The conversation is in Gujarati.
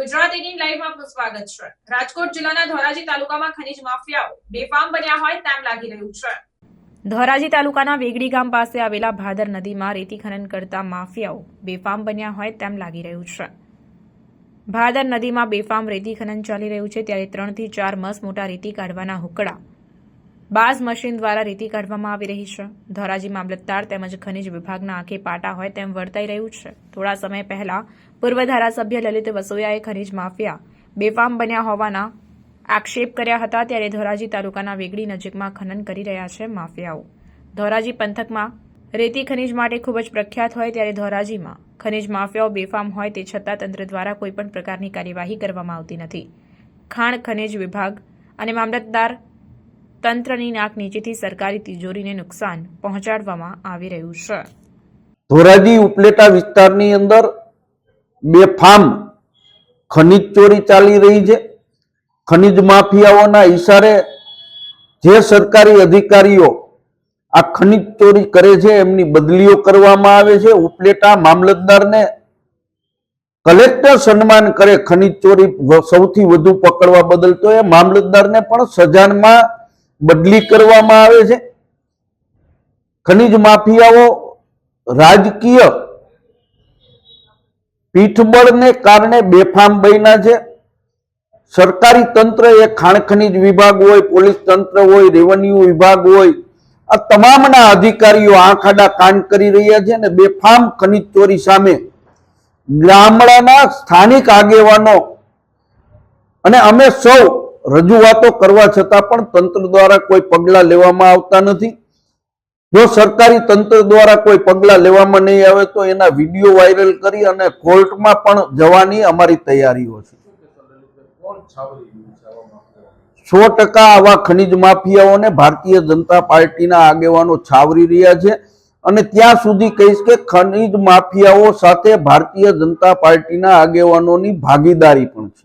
ગુજરાત 18 લાઈવમાં આપનું સ્વાગત છે। રાજકોટ જિલ્લાના ધોરાજી તાલુકામાં ખનીજ માફિયાઓ બેફામ બન્યા હોય તેમ લાગી રહ્યું છે। ધોરાજી તાલુકાના વેગડી ગામ પાસે આવેલા ભાદર નદીમાં રેતી ખનન કરતા માફિયાઓ બેફામ બન્યા હોય તેમ લાગી રહ્યું છે। ભાદર નદીમાં બેફામ રેતી ખનન ચાલી રહ્યું છે, ત્યારે 3 થી 4 મસ મોટા રેતી કાઢવાના હુકડા બાઝ મશીન દ્વારા રેતી કાઢવામાં આવી રહી છે। ધોરાજી મામલતદાર તેમજ ખનીજ વિભાગના આંખે પાટા હોય તેમ વર્તાઈ રહ્યું છે। થોડા સમય પહેલા પૂર્વ ધારાસભ્ય લલિત વસોયાએ ખનીજ માફિયા બેફામ બન્યા હોવાના આક્ષેપ કર્યા હતા, ત્યારે ધોરાજી તાલુકાના વેગડી નજીકમાં ખનન કરી રહ્યા છે માફિયાઓ। ધોરાજી પંથકમાં રેતી ખનીજ માટે ખૂબ જ પ્રખ્યાત હોય, ત્યારે ધોરાજીમાં ખનીજ માફિયાઓ બેફામ હોય તે છતાં તંત્ર દ્વારા કોઈપણ પ્રકારની કાર્યવાહી કરવામાં આવતી નથી। ખાણ ખનીજ વિભાગ અને મામલતદાર તંત્રની નાક નીચેથી સરકારી તિજોરીને નુકસાન પહોંચાડવામાં આવી રહ્યું છે। ધોરાજી ઉપલેટા વિસ્તારની અંદર બેફામ ખનીજ ચોરી ચાલી રહી છે। ખનીજ માફિયાઓના ઈશારે જે સરકારી અધિકારીઓ આ ખનીજ ચોરી કરે છે એમની બદલીઓ કરવામાં આવે છે। ઉપલેટા મામલતદારને કલેક્ટર સન્માન કરે ખનીજ ચોરી સૌથી વધુ પકડવા બદલ, તો એ મામલતદારને પણ સજાનમાં બદલી કરવામાં આવે છે। ખનીજ માફિયાઓ રાજકીય પીઠબળને કારણે બેફામ બન્યા છે। સરકારી તંત્ર એ ખાણ ખનીજ વિભાગ હોય, પોલીસ તંત્ર હોય, રેવન્યુ વિભાગ હોય, આ તમામના અધિકારીઓ આંખ આડા કાન કરી રહ્યા છે ને બેફામ ખનીજ ચોરી સામે ગામડાના સ્થાનિક આગેવાનો અને અમે સૌ રજૂઆતો કરવા છતાં પણ તંત્ર દ્વારા કોઈ પગલાં લેવામાં આવતા નથી। જો સરકારી તંત્ર દ્વારા કોઈ પગલાં લેવામાં નહીં આવે તો એના વિડીયો વાયરલ કરી અને કોર્ટમાં પણ જવાની અમારી તૈયારીઓ છે। 100% આવા ખનીજ માફિયાઓને ભારતીય જનતા પાર્ટીના આગેવાનો છાવરી રહ્યા છે અને ત્યાં સુધી કહીશ કે ખનીજ માફિયાઓ સાથે ભારતીય જનતા પાર્ટીના આગેવાનોની ભાગીદારી પણ છે।